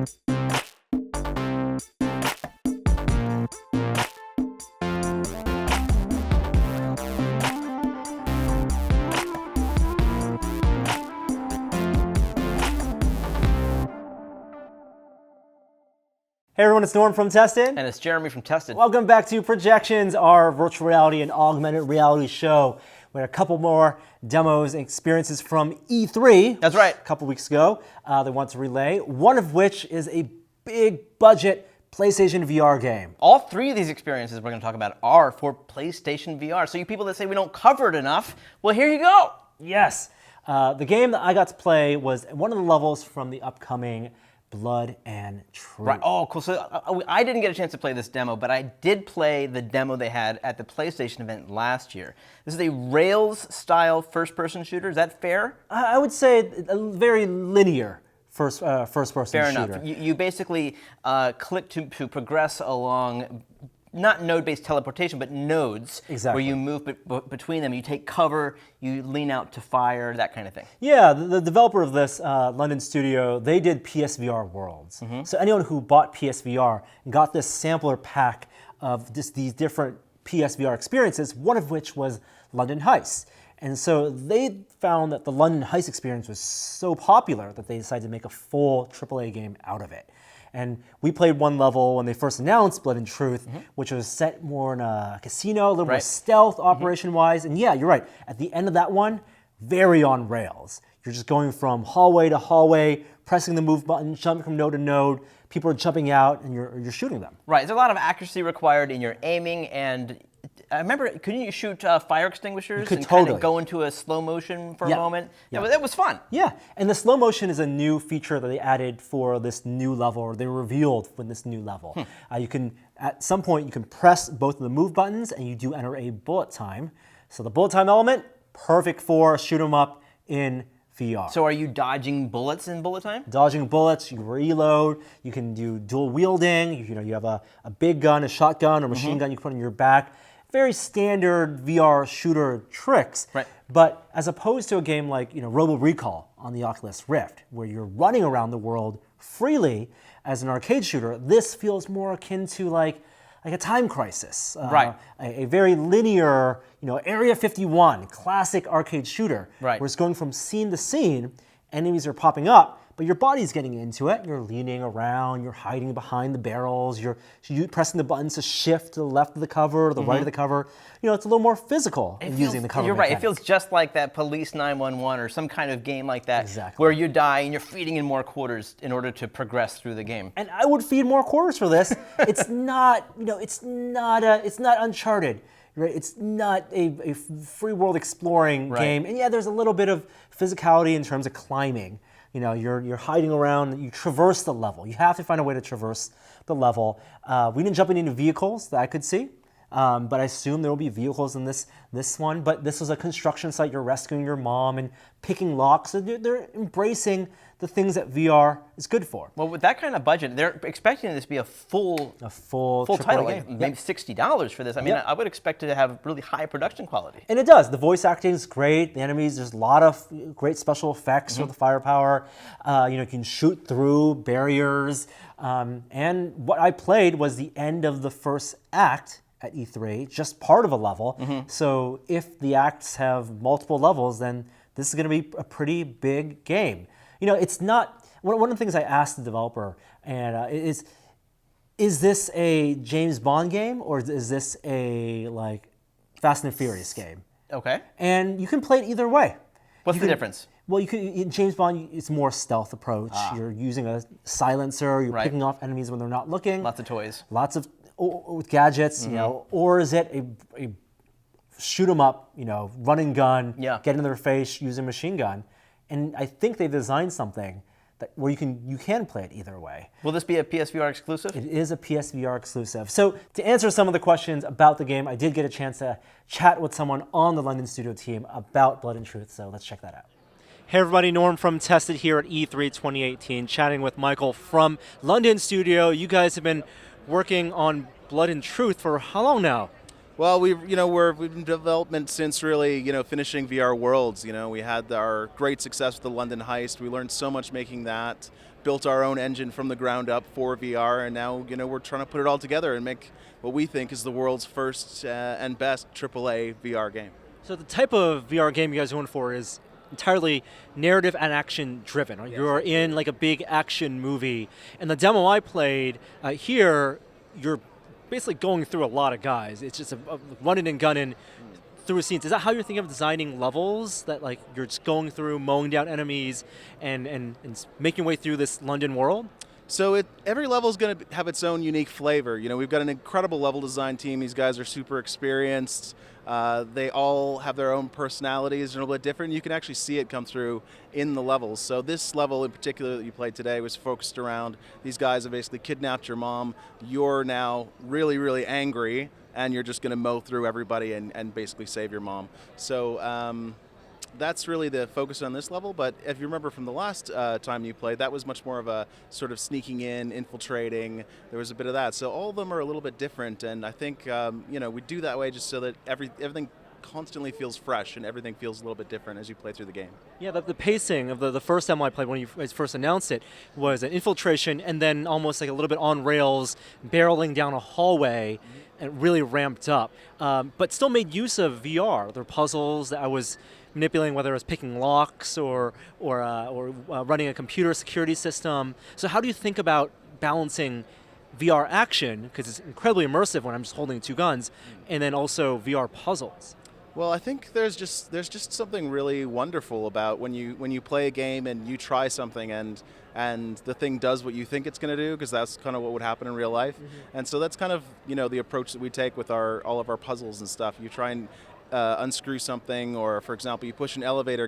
Hey everyone, it's Norm from Tested. And it's Jeremy from Tested. Welcome back to Projections, our virtual reality and augmented reality show. We had a couple more demos and experiences from E3. That's right. A couple weeks ago. They want to relay, one of which is a big budget PlayStation VR game. All three of these experiences we're going to talk about are for PlayStation VR. So you people that say we don't cover it enough, well, here you go. Yes. The game that I got to play was one of the levels from the upcoming Blood and Truth. Right. Oh, cool. So I didn't get a chance to play this demo, but I did play the demo they had at the PlayStation event last year. This is a Rails-style first-person shooter. Is that fair? I would say a very linear first-person shooter. Fair enough. You basically click to progress along, not node-based teleportation, but nodes. Exactly. Where you move between them. You take cover, you lean out to fire, that kind of thing. Yeah, the developer of this, London studio, they did Psvr Worlds. Mm-hmm. So anyone who bought PSVR and got this sampler pack of these different PSVR experiences, one of which was London Heists. And so they found that the London Heist experience was so popular that they decided to make a full AAA game out of it. And we played one level when they first announced Blood and Truth, mm-hmm. which was set more in a casino, a little more stealth operation-wise. And yeah, you're right. At the end of that one, very on rails. You're just going from hallway to hallway, pressing the move button, jumping from node to node. People are jumping out, and you're shooting them. Right. There's a lot of accuracy required in your aiming, and I remember, couldn't you shoot fire extinguishers and totally. kind of go into a slow motion for a moment? Yeah. That was fun. Yeah, and the slow motion is a new feature that they added for this new level, or they revealed for this new level. You can, at some point, you can press both of the move buttons, and you do enter a bullet time. So the bullet time element, perfect for shoot 'em up in VR. So are you dodging bullets in bullet time? Dodging bullets, you reload, you can do dual wielding, you have a big gun, a shotgun, or machine gun you can put on your back. Very standard VR shooter tricks. Right. But as opposed to a game like Robo Recall on the Oculus Rift, where you're running around the world freely as an arcade shooter, this feels more akin to like a Time Crisis. Right. A very linear, Area 51, classic arcade shooter. Right. Where it's going from scene to scene, enemies are popping up, but your body's getting into it. You're leaning around, you're hiding behind the barrels, you're pressing the buttons to shift to the left of the cover or the right of the cover. It's a little more physical using the cover You're right. mechanics. It feels just like that Police 911 or some kind of game like that, Exactly. where you die and you're feeding in more quarters in order to progress through the game. And I would feed more quarters for this. It's not, it's not Uncharted. Right? It's not a free world exploring game. And yeah, there's a little bit of physicality in terms of climbing. You're hiding around, you traverse the level. You have to find a way to traverse the level. We didn't jump into vehicles that I could see, but I assume there will be vehicles in this one. But this was a construction site. You're rescuing your mom and picking locks. So they're embracing the things that VR is good for. Well, with that kind of budget, they're expecting this to be a full title, game. Like maybe $60 for this. I mean, I would expect it to have really high production quality. And it does. The voice acting is great. The enemies, there's a lot of great special effects with the firepower. You can shoot through barriers. And what I played was the end of the first act at E3, just part of a level. So if the acts have multiple levels, then this is going to be a pretty big game. It's not, one of the things I asked the developer is this a James Bond game or is this a Fast and Furious game? Okay. And you can play it either way. What's the difference? Well, in James Bond, it's more stealth approach. You're using a silencer, you're picking off enemies when they're not looking. Lots of toys. Lots of with gadgets, or is it a shoot 'em up, run and gun, get in their face, use a machine gun. And I think they designed something where you can play it either way. Will this be a PSVR exclusive? It is a PSVR exclusive. So to answer some of the questions about the game, I did get a chance to chat with someone on the London studio team about Blood and Truth, so let's check that out. Hey everybody, Norm from Tested here at E3 2018, chatting with Michael from London studio. You guys have been working on Blood and Truth for how long now? Well, we've been in development since really, finishing VR Worlds. We had our great success with the London Heist. We learned so much making that. built our own engine from the ground up for VR, and now we're trying to put it all together and make what we think is the world's first and best AAA VR game. So the type of VR game you guys are going for is entirely narrative and action driven. Right? Yes. You're in like a big action movie, and the demo I played here, you're basically going through a lot of guys. It's just a running and gunning through scenes. Is that how you're thinking of designing levels? That like you're just going through, mowing down enemies, and making your way through this London world? So every level is going to have its own unique flavor. We've got an incredible level design team. These guys are super experienced. They all have their own personalities, and a little bit different. You can actually see it come through in the levels. So this level in particular that you played today was focused around these guys have basically kidnapped your mom. You're now really, really angry, and you're just going to mow through everybody and basically save your mom. So that's really the focus on this level, but if you remember from the last time you played, that was much more of a sort of sneaking in, infiltrating. There was a bit of that. So all of them are a little bit different, and I think we do that way just so that everything constantly feels fresh and everything feels a little bit different as you play through the game. Yeah, the pacing of the first demo I played when you guys first announced it was an infiltration and then almost like a little bit on rails, barreling down a hallway, and really ramped up, but still made use of VR. There were puzzles that I was manipulating, whether it was picking locks or running a computer security system. So how do you think about balancing VR action, because it's incredibly immersive when I'm just holding two guns, and then also VR puzzles? Well, I think there's just something really wonderful about when you play a game and you try something and the thing does what you think it's going to do, because that's kind of what would happen in real life. Mm-hmm. And so that's kind of the approach that we take with all of our puzzles and stuff. You try and unscrew something, or for example, you push an elevator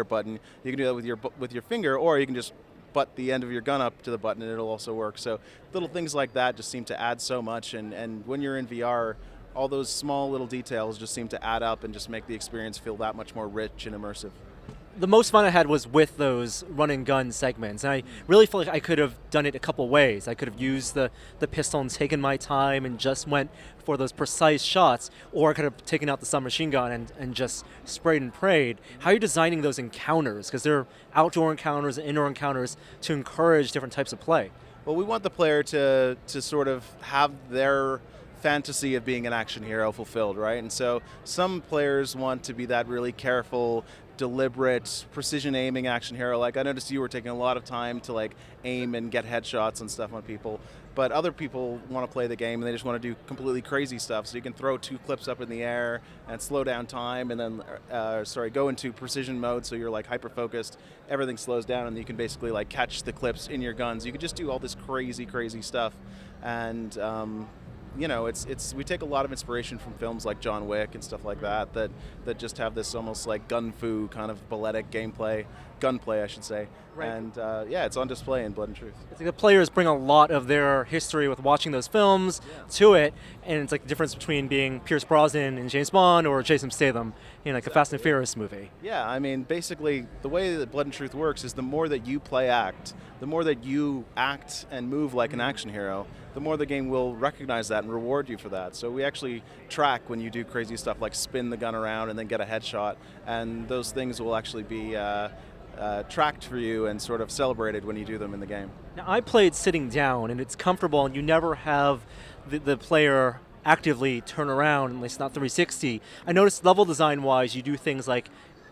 button. You can do that with your finger, or you can just butt the end of your gun up to the button and it'll also work. So little things like that just seem to add so much, and when you're in VR, all those small little details just seem to add up and just make the experience feel that much more rich and immersive. The most fun I had was with those run and gun segments, and I really feel like I could have done it a couple ways. I could have used the pistol and taken my time and just went for those precise shots, or I could have taken out the submachine gun and just sprayed and prayed. How are you designing those encounters? Because they're outdoor encounters and indoor encounters to encourage different types of play. Well, we want the player to sort of have their fantasy of being an action hero fulfilled, right? And so some players want to be that really careful, deliberate, precision aiming action hero. Like I noticed you were taking a lot of time to like aim and get headshots and stuff on people. But other people want to play the game and they just want to do completely crazy stuff. So you can throw two clips up in the air and slow down time, and then go into precision mode, so you're like hyper focused. Everything slows down, and you can basically like catch the clips in your guns. You can just do all this crazy stuff, and we take a lot of inspiration from films like John Wick and stuff like that just have this almost like gun-fu kind of balletic gunplay, I should say. Right. And it's on display in Blood and Truth. It's like the players bring a lot of their history with watching those films to it, and it's like the difference between being Pierce Brosnan in James Bond or Jason Statham in like a Fast and Furious movie. Yeah, I mean, basically, the way that Blood and Truth works is the more that you the more that you act and move like an action hero, the more the game will recognize that and reward you for that. So we actually track when you do crazy stuff like spin the gun around and then get a headshot, and those things will actually be tracked for you and sort of celebrated when you do them in the game. Now, I played sitting down, and it's comfortable, and you never have the player actively turn around, at least not 360. I noticed level design-wise, you do things like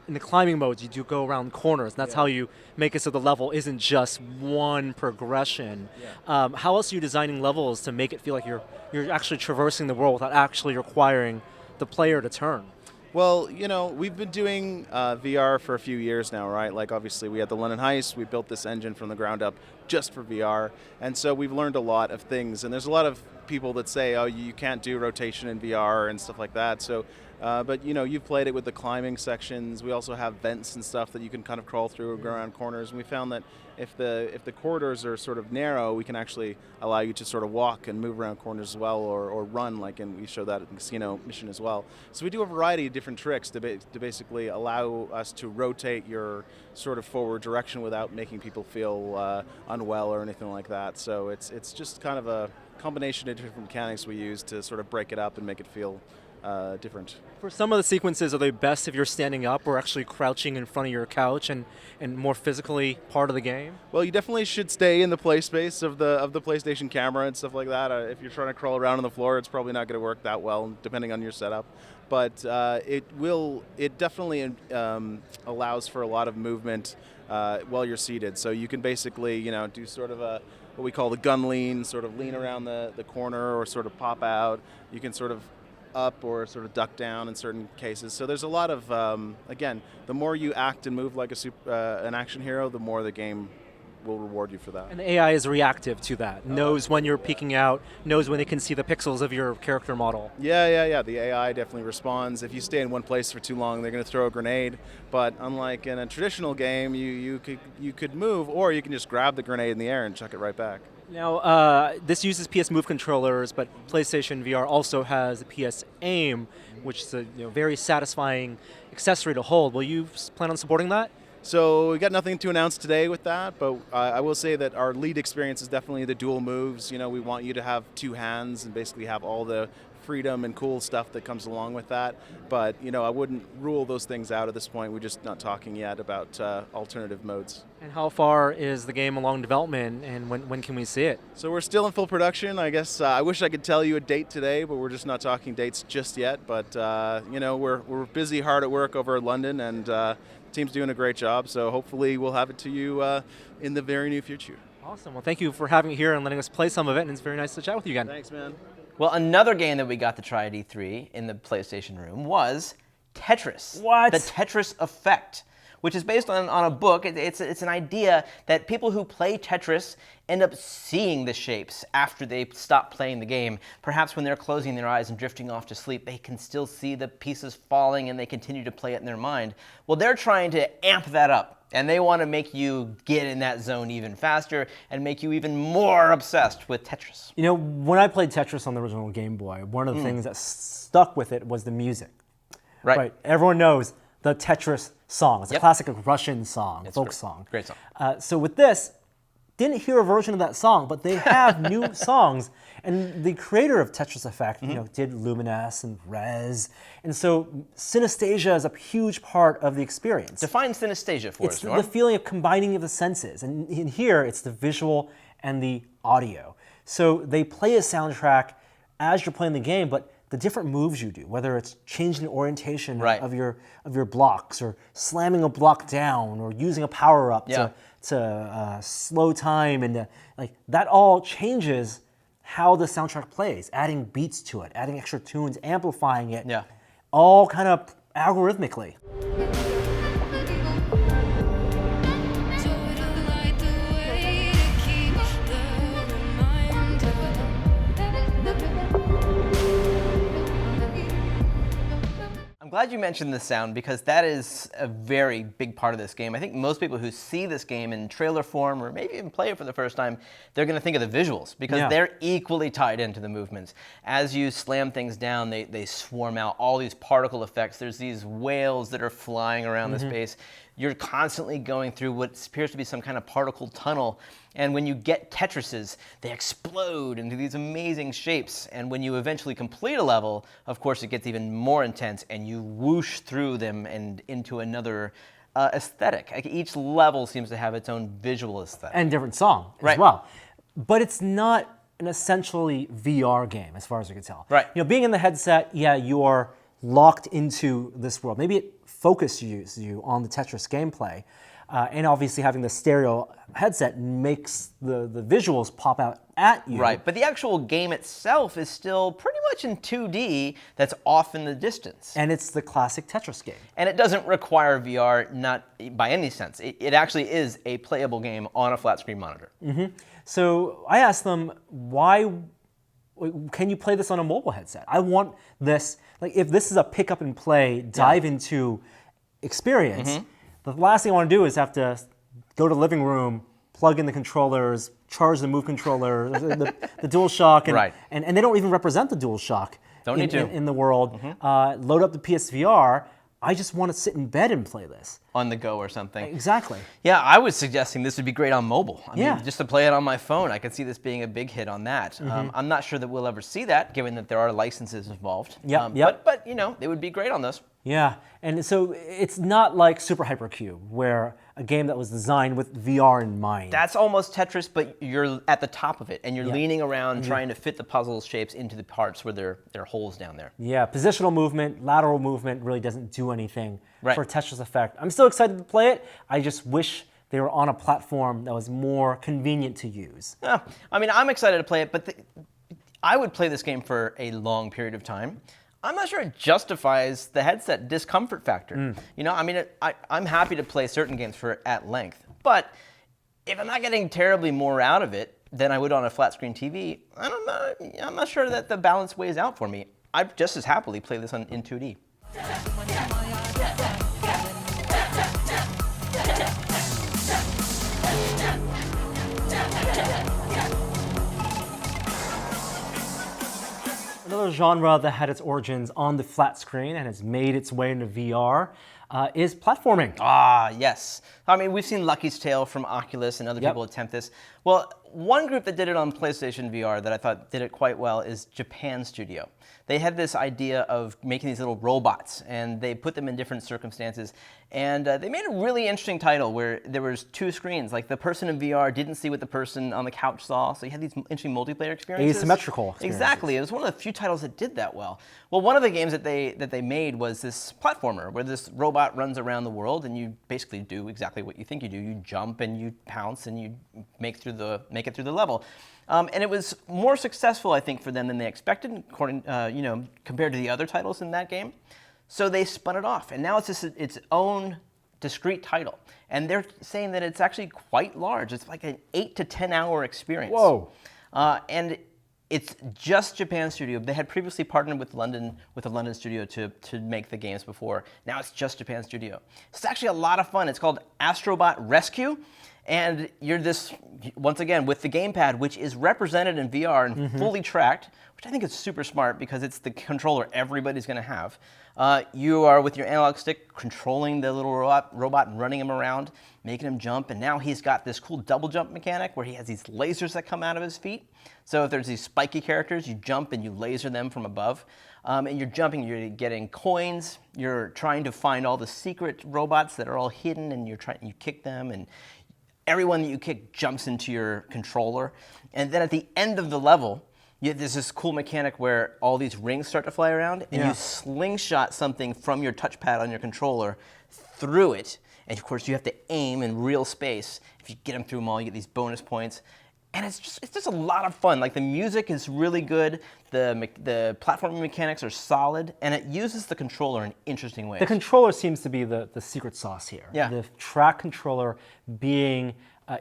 in the climbing modes, you do go around corners, and that's how you make it so the level isn't just one progression. Yeah. How else are you designing levels to make it feel like you're actually traversing the world without actually requiring the player to turn? Well, we've been doing VR for a few years now, right? Like, obviously, we had the London Heists. We built this engine from the ground up just for VR. And so we've learned a lot of things. And there's a lot of people that say, oh, you can't do rotation in VR and stuff like that. So, but, you've played it with the climbing sections. We also have vents and stuff that you can kind of crawl through or go around corners. And we found that if the corridors are sort of narrow, we can actually allow you to sort of walk and move around corners as well, or run, and we show that in the casino mission as well. So we do a variety of different tricks to basically allow us to rotate your sort of forward direction without making people feel unwell or anything like that. So it's just kind of a combination of different mechanics we use to sort of break it up and make it feel different. For some of the sequences, are they best if you're standing up or actually crouching in front of your couch and more physically part of the game? Well, you definitely should stay in the play space of the PlayStation camera and stuff like that. If you're trying to crawl around on the floor, it's probably not going to work that well, depending on your setup. But it definitely allows for a lot of movement while you're seated. So you can basically, do sort of what we call the gun lean, sort of lean around the corner or sort of pop out. You can sort of up or sort of duck down in certain cases. So there's a lot of, again, the more you act and move like an action hero, the more the game will reward you for that. And the AI is reactive to that, knows when you're peeking out, knows when it can see the pixels of your character model. Yeah. The AI definitely responds. If you stay in one place for too long, they're going to throw a grenade. But unlike in a traditional game, you could move, or you can just grab the grenade in the air and chuck it right back. Now, this uses PS Move controllers, but PlayStation VR also has the PS Aim, which is a very satisfying accessory to hold. Will you plan on supporting that? So we got nothing to announce today with that, but I will say that our lead experience is definitely the dual moves. We want you to have two hands and basically have all the freedom and cool stuff that comes along with that. But I wouldn't rule those things out at this point. We're just not talking yet about alternative modes. And how far is the game along development, and when can we see it? So we're still in full production. I guess I wish I could tell you a date today, but we're just not talking dates just yet. But we're busy, hard at work over in London, and the team's doing a great job. So hopefully we'll have it to you in the very near future. Awesome. Well, thank you for having me here and letting us play some of it, and it's very nice to chat with you again. Thanks, man. Well, another game that we got to try at E3 in the PlayStation room was Tetris. What? The Tetris Effect, which is based on a book. It's an idea that people who play Tetris end up seeing the shapes after they stop playing the game. Perhaps when they're closing their eyes and drifting off to sleep, they can still see the pieces falling and they continue to play it in their mind. Well, they're trying to amp that up. And they want to make you get in that zone even faster and make you even more obsessed with Tetris. When I played Tetris on the original Game Boy, one of the things that stuck with it was the music. Right. Everyone knows the Tetris song. It's a classic Russian song, folk song. Great song. So with this, didn't hear a version of that song, but they have new songs. And the creator of Tetris Effect, did Lumines and Rez. And so synesthesia is a huge part of the experience. Define synesthesia for us, It's the feeling of combining of the senses. And in here, it's the visual and the audio. So they play a soundtrack as you're playing the game, but the different moves you do, whether it's changing the orientation of your blocks, or slamming a block down, or using a power-up to slow time, and that all changes how the soundtrack plays, adding beats to it, adding extra tunes, amplifying it, all kind of algorithmically. I'm glad you mentioned the sound, because that is a very big part of this game. I think most people who see this game in trailer form, or maybe even play it for the first time, they're going to think of the visuals, because they're equally tied into the movements. As you slam things down, they swarm out all these particle effects. There's these whales that are flying around the space. You're constantly going through what appears to be some kind of particle tunnel. And when you get Tetrises, they explode into these amazing shapes. And when you eventually complete a level, of course, it gets even more intense, and you whoosh through them and into another aesthetic. Each level seems to have its own visual aesthetic. And different song as well. But it's not an essentially VR game, as far as I can tell. Right. Being in the headset, you are locked into this world. Maybe it focuses you on the Tetris gameplay. And obviously having the stereo headset makes the visuals pop out at you. Right, but the actual game itself is still pretty much in 2D that's off in the distance. And it's the classic Tetris game. And it doesn't require VR, not by any sense. It actually is a playable game on a flat screen monitor. So I asked them, why can you play this on a mobile headset? I want this, if this is a pick up and play, dive into experience, the last thing I want to do is have to go to the living room, plug in the controllers, charge the Move controller, the DualShock, and they don't even represent the DualShock in the world. Load up the PSVR, I just want to sit in bed and play this. On the go or something. Exactly. Yeah, I was suggesting this would be great on mobile. I Yeah. mean, just to play it on my phone, I could see this being a big hit on that. I'm not sure that we'll ever see that, given that there are licenses involved. Yep. But you know, it would be great on this. Yeah, and so it's not like Super Hypercube, where a game that was designed with VR in mind. That's almost Tetris, but you're at the top of it, and you're leaning around trying to fit the puzzle shapes into the parts where there are holes down there. Yeah, positional movement, lateral movement really doesn't do anything Right. for Tetris Effect. I'm still excited to play it. I just wish they were on a platform that was more convenient to use. Yeah, I mean, I'm excited to play it, but I would play this game for a long period of time. I'm not sure it justifies the headset discomfort factor. You know, I mean, I'm happy to play certain games for at length, but if I'm not getting terribly more out of it than I would on a flat screen TV, I'm not sure that the balance weighs out for me. I'd just as happily play this in 2D. Another genre that had its origins on the flat screen and has made its way into VR is platforming. Ah, yes. I mean, we've seen Lucky's Tale from Oculus and other people attempt this. Well, one group that did it on PlayStation VR that I thought did it quite well is Japan Studio. They had this idea of making these little robots, and they put them in different circumstances. And they made a really interesting title where there was two screens. Like the person in VR didn't see what the person on the couch saw, so you had these interesting multiplayer experiences. Asymmetrical experiences. Exactly. It was one of the few titles that did that well. Well, one of the games that they made was this platformer where this robot runs around the world, and you basically do exactly what you think you do. You jump and you pounce and you make it through the level. And it was more successful, I think, for them than they expected, according, compared to the other titles in that game. So they spun it off, and now it's just its own discrete title. And they're saying that it's actually quite large. It's like an 8 to 10 hour experience. Whoa. And it's just Japan Studio. They had previously partnered with the London studio to make the games before. Now it's just Japan Studio. It's actually a lot of fun. It's called Astro Bot Rescue. And you're this, once again, with the gamepad, which is represented in VR and fully tracked, which I think is super smart because it's the controller everybody's going to have. You are, with your analog stick, controlling the little robot and running him around, making him jump. And now he's got this cool double jump mechanic where he has these lasers that come out of his feet. So if there's these spiky characters, you jump and you laser them from above. And you're jumping, you're getting coins, you're trying to find all the secret robots that are all hidden, and you kick them, and everyone that you kick jumps into your controller. And then at the end of the level, there's this cool mechanic where all these rings start to fly around, and you slingshot something from your touchpad on your controller through it. And of course, you have to aim in real space. If you get them through them all, you get these bonus points. And it's just a lot of fun. Like, the music is really good, the platforming mechanics are solid, and it uses the controller in interesting ways. The controller seems to be the secret sauce here. Yeah. The track controller being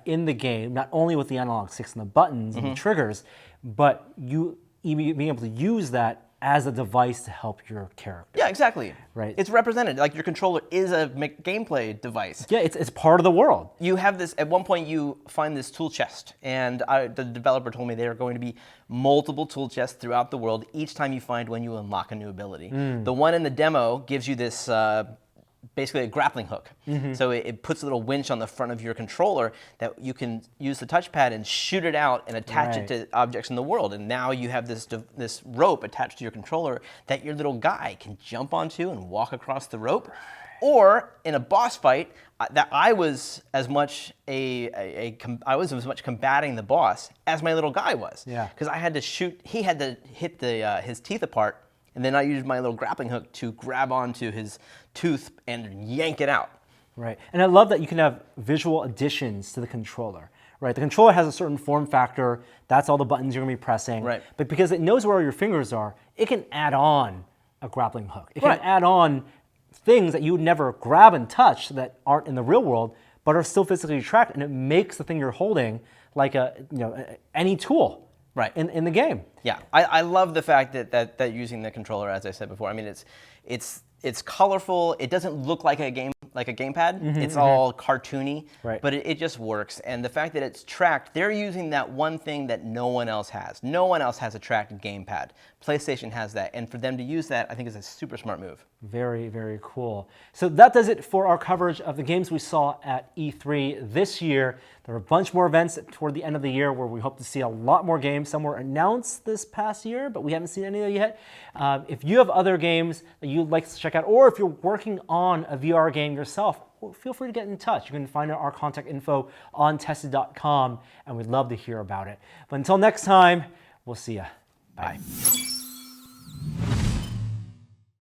in the game, not only with the analog sticks and the buttons and the triggers, but you being able to use that as a device to help your character. Yeah, exactly. Right. It's represented. Like, your controller is a gameplay device. Yeah, it's part of the world. You have this, at one point you find this tool chest, and the developer told me there are going to be multiple tool chests throughout the world. Each time you find one, you unlock a new ability. The one in the demo gives you this basically a grappling hook. So it puts a little winch on the front of your controller that you can use the touchpad and shoot it out and attach it to objects in the world. And now you have this rope attached to your controller that your little guy can jump onto and walk across the rope. Or in a boss fight, that I was as much combating the boss as my little guy was. Yeah. Because I had to shoot. He had to hit his teeth apart. And then I used my little grappling hook to grab onto his tooth and yank it out. Right, and I love that you can have visual additions to the controller. Right, the controller has a certain form factor. That's all the buttons you're going to be pressing. Right. But because it knows where your fingers are, it can add on a grappling hook. It can add on things that you would never grab and touch that aren't in the real world, but are still physically tracked, and it makes the thing you're holding like any tool. Right. In the game. Yeah, I love the fact that using the controller, as I said before. I mean, it's colorful. It doesn't look like a gamepad. It's all cartoony, but it just works. And the fact that it's tracked, they're using that one thing that no one else has. No one else has a tracked gamepad. PlayStation has that, and for them to use that, I think is a super smart move. Very, very cool. So that does it for our coverage of the games we saw at E3 this year. There were a bunch more events toward the end of the year where we hope to see a lot more games. Some were announced this past year, but we haven't seen any of them yet. If you have other games that you'd like to check out, or if you're working on a VR game yourself, well, feel free to get in touch. You can find our contact info on tested.com, and we'd love to hear about it. But until next time, we'll see ya. Bye.